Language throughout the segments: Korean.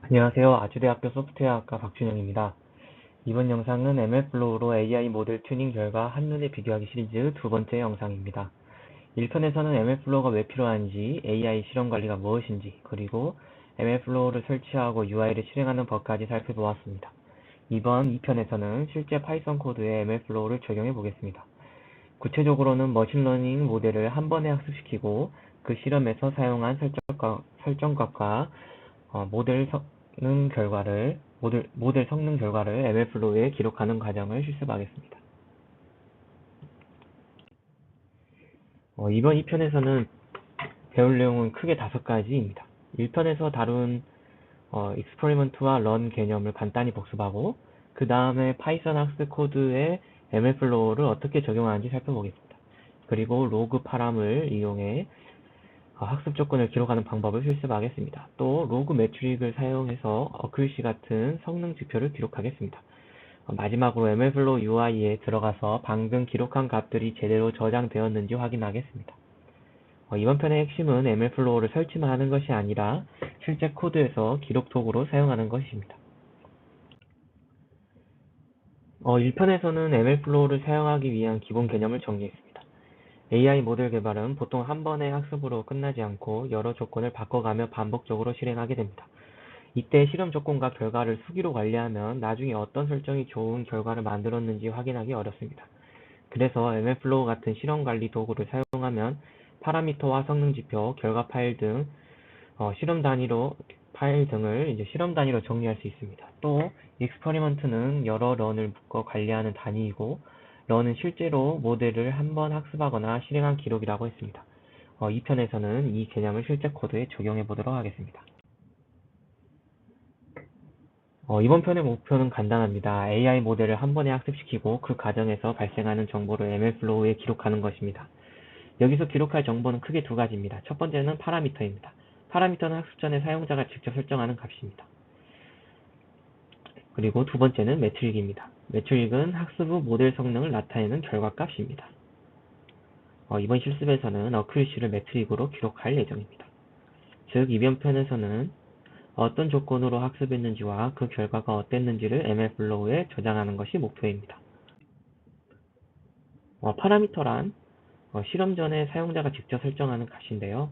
안녕하세요. 아주대학교 소프트웨어학과 박준영입니다. 이번 영상은 MLflow로 AI 모델 튜닝 결과 한눈에 비교하기 시리즈 두 번째 영상입니다. 1편에서는 MLflow가 왜 필요한지, AI 실험 관리가 무엇인지, 그리고 MLflow를 설치하고 UI를 실행하는 법까지 살펴보았습니다. 이번 2편에서는 실제 파이썬 코드에 MLflow를 적용해 보겠습니다. 구체적으로는 머신러닝 모델을 한 번에 학습시키고 그 실험에서 사용한 설정값과 모델 성능 결과를 MLflow에 기록하는 과정을 실습하겠습니다. 이번 2편에서는 배울 내용은 크게 5가지입니다. 1편에서 다룬 익스퍼리먼트와 런 개념을 간단히 복습하고 그 다음에 파이썬 학습 코드에 MLflow를 어떻게 적용하는지 살펴보겠습니다. 그리고 로그 파람을 이용해 학습 조건을 기록하는 방법을 실습하겠습니다. 또 로그 매트릭을 사용해서 어큐리시 같은 성능 지표를 기록하겠습니다. 마지막으로 MLflow UI에 들어가서 방금 기록한 값들이 제대로 저장되었는지 확인하겠습니다. 이번 편의 핵심은 MLflow를 설치만 하는 것이 아니라 실제 코드에서 기록 도구로 사용하는 것입니다. 1편에서는 MLflow를 사용하기 위한 기본 개념을 정리했습니다. AI 모델 개발은 보통 한 번의 학습으로 끝나지 않고 여러 조건을 바꿔가며 반복적으로 실행하게 됩니다. 이때 실험 조건과 결과를 수기로 관리하면 나중에 어떤 설정이 좋은 결과를 만들었는지 확인하기 어렵습니다. 그래서 MLflow 같은 실험 관리 도구를 사용하면 파라미터와 성능 지표, 결과 파일 등 실험 단위로 실험 단위로 정리할 수 있습니다. 또 익스퍼리먼트는 여러 런을 묶어 관리하는 단위이고 런은 실제로 모델을 한 번 학습하거나 실행한 기록이라고 했습니다. 2편에서는 이 개념을 실제 코드에 적용해 보도록 하겠습니다. 이번 편의 목표는 간단합니다. AI 모델을 한 번에 학습시키고 그 과정에서 발생하는 정보를 MLflow에 기록하는 것입니다. 여기서 기록할 정보는 크게 2가지입니다. 첫 번째는 파라미터입니다. 파라미터는 학습 전에 사용자가 직접 설정하는 값입니다. 그리고 두 번째는 매트릭입니다. 매트릭은 학습 후 모델 성능을 나타내는 결과값입니다. 이번 실습에서는 어큐리시를 매트릭으로 기록할 예정입니다. 즉, 이번 편에서는 어떤 조건으로 학습했는지와 그 결과가 어땠는지를 MLflow에 저장하는 것이 목표입니다. 파라미터란 실험 전에 사용자가 직접 설정하는 값인데요.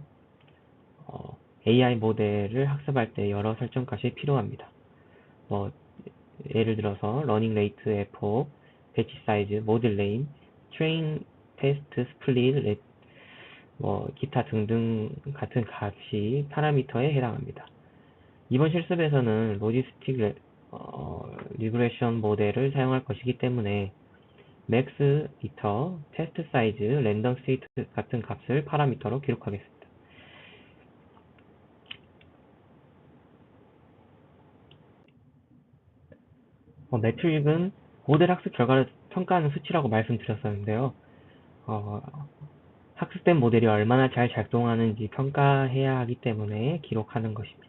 AI 모델을 학습할 때 여러 설정값이 필요합니다. 예를 들어서 러닝 레이트, F5, 배치 사이즈, 모델 네임, 트레인 테스트 스플릿, 기타 등등 같은 값이 파라미터에 해당합니다. 이번 실습에서는 로지스틱 리그레션 모델을 사용할 것이기 때문에 맥스, 이터, 테스트 사이즈, 랜덤 스테이트 같은 값을 파라미터로 기록하겠습니다. 매트릭은 모델 학습 결과를 평가하는 수치라고 말씀드렸었는데요. 학습된 모델이 얼마나 잘 작동하는지 평가해야 하기 때문에 기록하는 것입니다.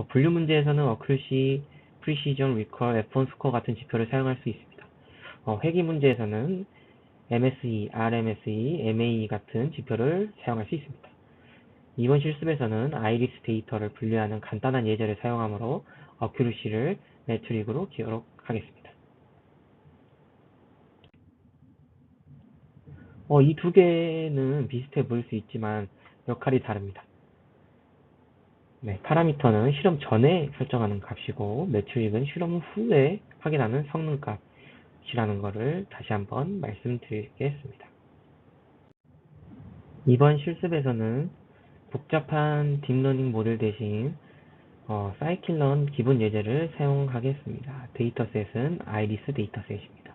분류 문제에서는 어큐리시, 프리시전, 리컬, F1 스코어 같은 지표를 사용할 수 있습니다. 회귀 문제에서는 MSE, RMSE, MAE 같은 지표를 사용할 수 있습니다. 이번 실습에서는 아이리스 데이터를 분류하는 간단한 예제를 사용하므로 어큐리시를 매트릭으로 기록하겠습니다. 이 2개는 비슷해 보일 수 있지만 역할이 다릅니다. 파라미터는 실험 전에 설정하는 값이고 매트릭은 실험 후에 확인하는 성능값이라는 것을 다시 한번 말씀드리겠습니다. 이번 실습에서는 복잡한 딥러닝 모델 대신 사이클런 기본 예제를 사용하겠습니다. 데이터셋은 아이리스 데이터셋입니다.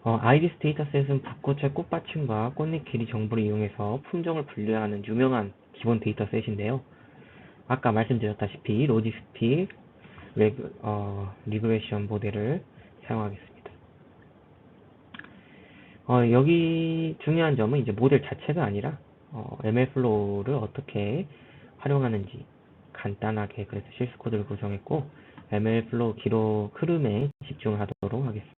아이리스 데이터셋은 붓꽃의 꽃받침과 꽃잎 길이 정보를 이용해서 품종을 분류하는 유명한 기본 데이터셋인데요. 아까 말씀드렸다시피 로지스틱 리그레션 모델을 사용하겠습니다. 여기 중요한 점은 이제 모델 자체가 아니라 MLflow를 어떻게 활용하는지 간단하게 그래서 실습 코드를 구성했고 MLflow 기록 흐름에 집중하도록 하겠습니다.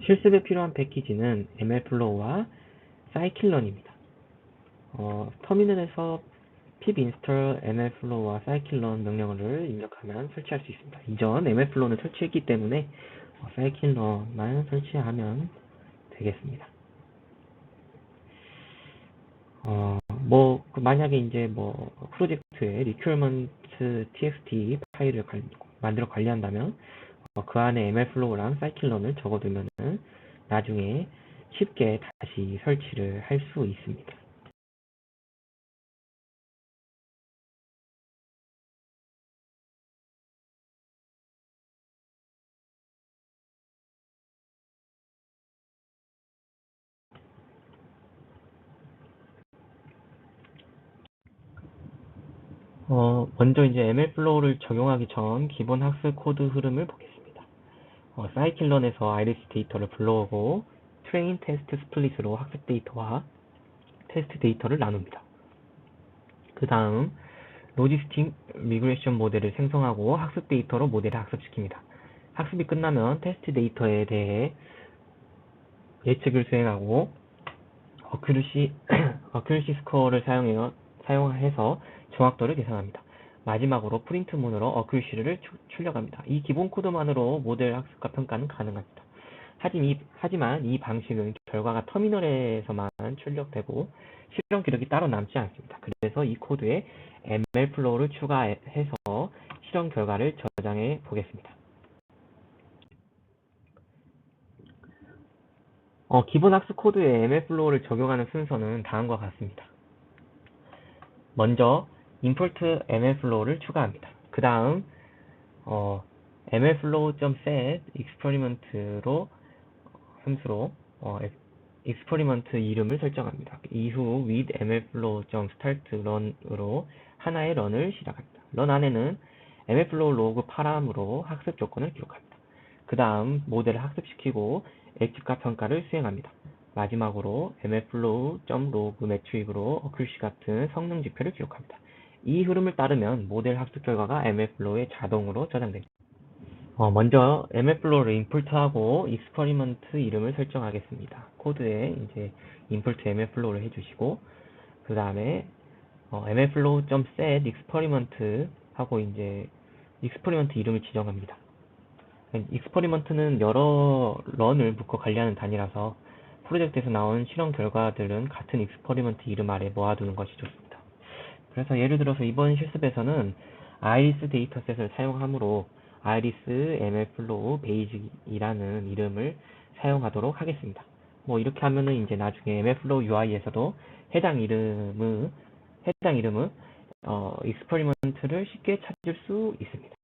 실습에 필요한 패키지는 mlflow와 scikit-learn입니다. 터미널에서 pip install mlflow와 scikit-learn 명령어를 입력하면 설치할 수 있습니다. 이전 mlflow는 설치했기 때문에 scikit-learn만 설치하면 되겠습니다. 만약에 이제 프로젝트에 requirement txt 파일을 만들어 관리한다면 그 안에 mlflow랑 scikit-learn을 적어두면은 나중에 쉽게 다시 설치를 할 수 있습니다. 먼저 이제 mlflow를 적용하기 전 기본 학습 코드 흐름을 보겠습니다. scikit-learn에서 iris 데이터를 불러오고 train test split으로 학습 데이터와 테스트 데이터를 나눕니다. 그 다음 로지스틱 리그레션 모델을 생성하고 학습 데이터로 모델을 학습시킵니다. 학습이 끝나면 테스트 데이터에 대해 예측을 수행하고 어큐러시 스코어를 사용해서 정확도를 계산합니다. 마지막으로 프린트문으로 어큐러시를 출력합니다. 이 기본 코드만으로 모델 학습과 평가는 가능합니다. 하지만 이 방식은 결과가 터미널에서만 출력되고 실험 기록이 따로 남지 않습니다. 그래서 이 코드에 mlflow를 추가해서 실험 결과를 저장해 보겠습니다. 기본 학습 코드에 mlflow를 적용하는 순서는 다음과 같습니다. 먼저 import mlflow를 추가합니다. 그 다음 mlflow.set experiment로 함수로 experiment 이름을 설정합니다. 이후 with mlflow.start run으로 하나의 런을 시작합니다. 런 안에는 mlflow 로그 파람으로 학습 조건을 기록합니다. 그 다음 모델을 학습시키고 예측과 평가를 수행합니다. 마지막으로 mlflow.log 매트릭으로 어큐시 같은 성능 지표를 기록합니다. 이 흐름을 따르면 모델 학습 결과가 mlflow에 자동으로 저장됩니다. 먼저 mlflow를 임포트하고 experiment 이름을 설정하겠습니다. 코드에 이제 import mlflow를 해주시고 그 다음에 mlflow.set experiment 하고 이제 experiment 이름을 지정합니다. experiment는 여러 런을 묶어 관리하는 단위라서 프로젝트에서 나온 실험 결과들은 같은 experiment 이름 아래 모아두는 것이 좋습니다. 그래서 예를 들어서 이번 실습에서는 iris 데이터셋을 사용하므로 iris mlflow basic이라는 이름을 사용하도록 하겠습니다. 이렇게 하면은 이제 나중에 mlflow UI에서도 해당 이름의 experiment를 쉽게 찾을 수 있습니다.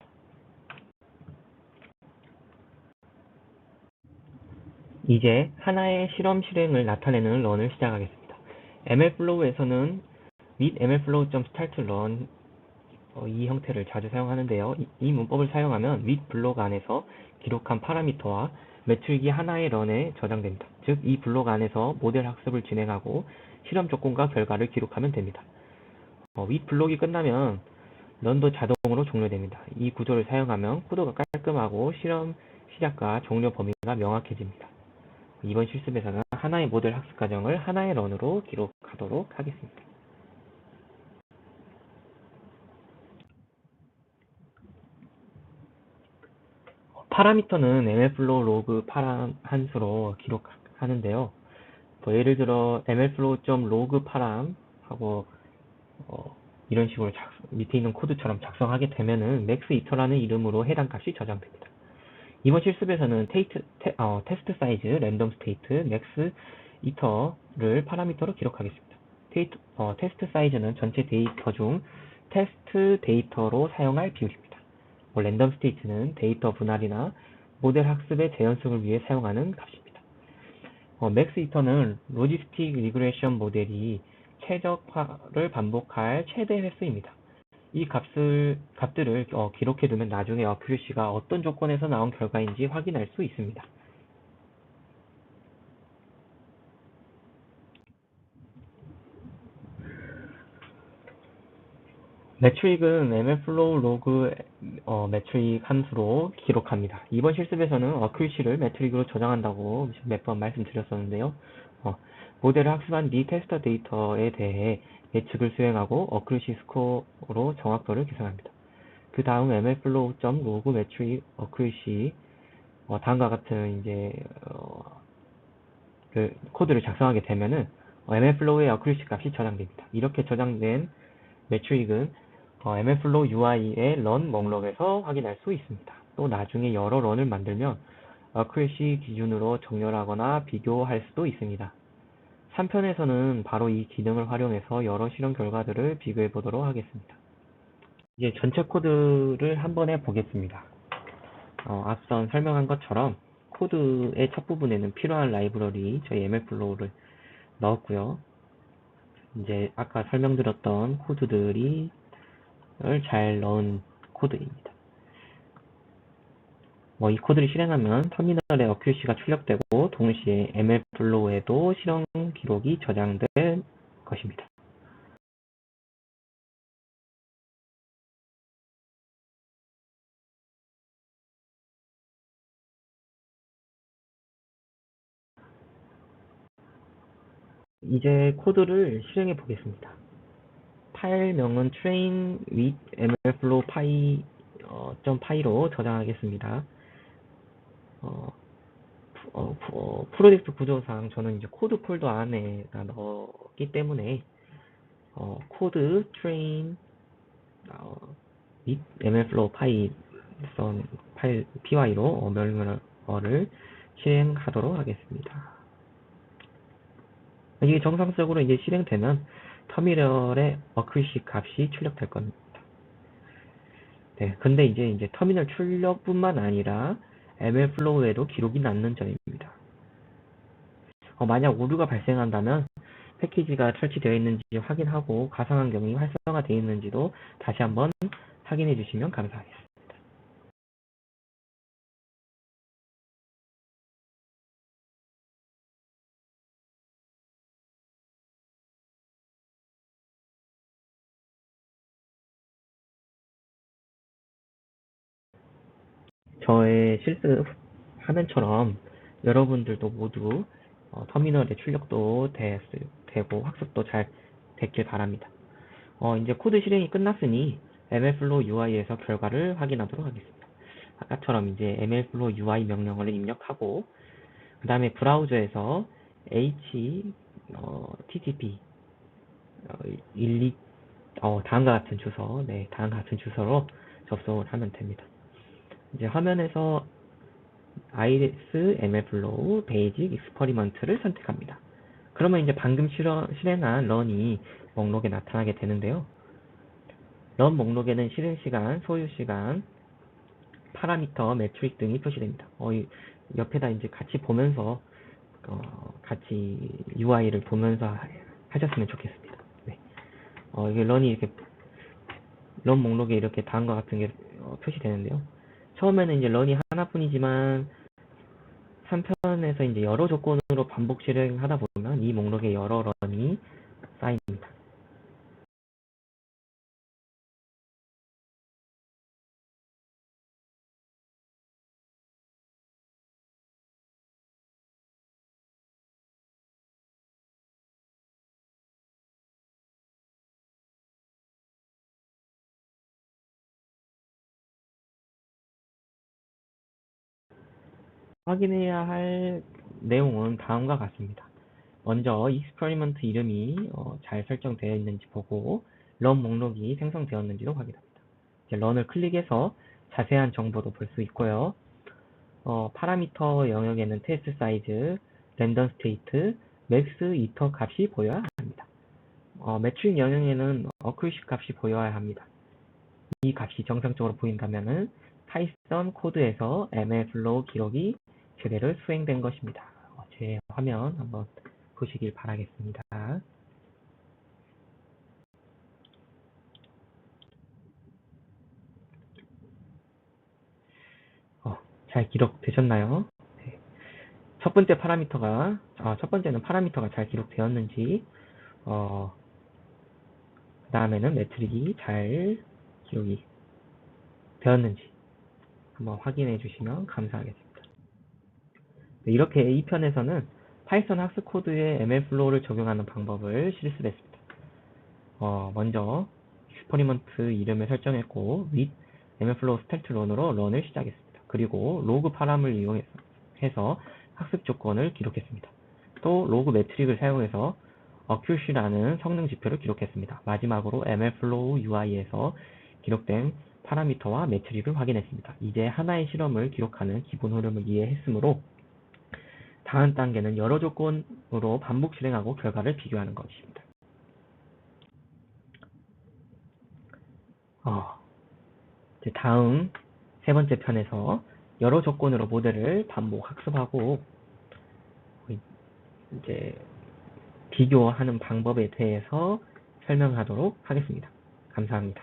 이제 하나의 실험 실행을 나타내는 런을 시작하겠습니다. mlflow에서는 with mlflow.startRun 이 형태를 자주 사용하는데요. 이 문법을 사용하면 with 블록 안에서 기록한 파라미터와 매트릭이 하나의 런에 저장됩니다. 즉, 이 블록 안에서 모델 학습을 진행하고 실험 조건과 결과를 기록하면 됩니다. with 블록이 끝나면 런도 자동으로 종료됩니다. 이 구조를 사용하면 코드가 깔끔하고 실험 시작과 종료 범위가 명확해집니다. 이번 실습에서는 하나의 모델 학습 과정을 하나의 런으로 기록하도록 하겠습니다. 파라미터는 mlflow 로그 파람 함수로 기록하는데요. 예를 들어 mlflow.log 파람 하고 이런 식으로 밑에 있는 코드처럼 작성하게 되면은 maxiter라는 이름으로 해당 값이 저장됩니다. 이번 실습에서는 테스트 사이즈, 랜덤 스테이트, maxiter를 파라미터로 기록하겠습니다. 테스트 사이즈는 전체 데이터 중 테스트 데이터로 사용할 비율입니다. 랜덤 스테이트는 데이터 분할이나 모델 학습의 재현식을 위해 사용하는 값입니다. maxiter는 로지스틱 리그레션 모델이 최적화를 반복할 최대 횟수입니다. 이 값들을 기록해두면 나중에 어큐러시가 어떤 조건에서 나온 결과인지 확인할 수 있습니다. 매트릭은 MLflow 로그 매트릭 함수로 기록합니다. 이번 실습에서는 어큐시를 매트릭으로 저장한다고 몇 번 말씀드렸었는데요. 모델을 학습한 뒤 테스터 데이터에 대해 예측을 수행하고 어큐시 스코어로 정확도를 계산합니다. 그 다음 MLflow.log 매트릭 어큐시 다음과 같은 이제 그 코드를 작성하게 되면은 MLflow의 어큐시 값이 저장됩니다. 이렇게 저장된 매트릭은 MLflow UI의 run 목록에서 확인할 수 있습니다. 또 나중에 여러 런을 만들면 accuracy 기준으로 정렬하거나 비교할 수도 있습니다. 3편에서는 바로 이 기능을 활용해서 여러 실험 결과들을 비교해 보도록 하겠습니다. 이제 전체 코드를 한번 해보겠습니다. 앞선 설명한 것처럼 코드의 첫 부분에는 필요한 라이브러리 저희 MLflow를 넣었고요. 이제 아까 설명드렸던 코드들이 잘 넣은 코드입니다. 이 코드를 실행하면 터미널에 어큐시가 출력되고 동시에 MLflow에도 실행 기록이 저장될 것입니다. 이제 코드를 실행해 보겠습니다. 파일명은 train with mlflow .py로 저장하겠습니다. 프로젝트 구조상 저는 이제 코드 폴더 안에 넣었기 때문에 코드 train with mlflow py로 명령어를 실행하도록 하겠습니다. 이게 정상적으로 이제 실행되면 터미널에 어큐시 값이 출력될 겁니다. 네, 근데 이제 터미널 출력뿐만 아니라 MLflow에도 기록이 남는 점입니다. 만약 오류가 발생한다면 패키지가 설치되어 있는지 확인하고 가상 환경이 활성화되어 있는지도 다시 한번 확인해 주시면 감사하겠습니다. 저의 실습 화면처럼 여러분들도 모두 터미널의 출력도 되고 학습도 잘 됐길 바랍니다. 이제 코드 실행이 끝났으니 MLflow UI에서 결과를 확인하도록 하겠습니다. 아까처럼 이제 MLflow UI 명령어를 입력하고 그 다음에 브라우저에서 http 12 다음과 같은 주소, 다음과 같은 주소로 접속을 하면 됩니다. 이제 화면에서 iris MLflow basic experiment를 선택합니다. 그러면 이제 방금 실행한 런이 목록에 나타나게 되는데요. 런 목록에는 실행 시간, 소요 시간, 파라미터, 매트릭 등이 표시됩니다. 옆에다 이제 같이 보면서 같이 UI를 보면서 하셨으면 좋겠습니다. 네. 이게 런이 이렇게 런 목록에 이렇게 다음과 같은 게 표시되는데요. 처음에는 이제 런이 하나뿐이지만 3편에서 이제 여러 조건으로 반복 실행하다 보면 이 목록에 여러 런이 쌓입니다. 확인해야 할 내용은 다음과 같습니다. 먼저 익스퍼리먼트 이름이 잘 설정되어 있는지 보고 런 목록이 생성되었는지도 확인합니다. 이제 런을 클릭해서 자세한 정보도 볼 수 있고요. 파라미터 영역에는 테스트 사이즈, 랜덤 스테이트, 맥스 이터 값이 보여야 합니다. 매트릭 영역에는 어큐시 값이 보여야 합니다. 이 값이 정상적으로 보인다면은 파이썬 코드에서 MLflow 기록이 제대로 수행된 것입니다. 제 화면 한번 보시길 바라겠습니다. 잘 기록되셨나요? 네. 첫 번째는 파라미터가 잘 기록되었는지 그 다음에는 매트릭이 잘 기록이 되었는지 한번 확인해 주시면 감사하겠습니다. 이렇게 A편에서는 파이썬 학습 코드에 MLflow를 적용하는 방법을 실습했습니다. 먼저 익스퍼리먼트 이름을 설정했고 with MLflow 스타트 런으로 런을 시작했습니다. 그리고 로그 파람을 이용해서 학습 조건을 기록했습니다. 또 로그 매트릭을 사용해서 accuracy라는 성능 지표를 기록했습니다. 마지막으로 MLflow UI에서 기록된 파라미터와 매트릭을 확인했습니다. 이제 하나의 실험을 기록하는 기본 흐름을 이해했으므로 다음 단계는 여러 조건으로 반복 실행하고 결과를 비교하는 것입니다. 이제 다음 세 번째 편에서 여러 조건으로 모델을 반복 학습하고 이제 비교하는 방법에 대해서 설명하도록 하겠습니다. 감사합니다.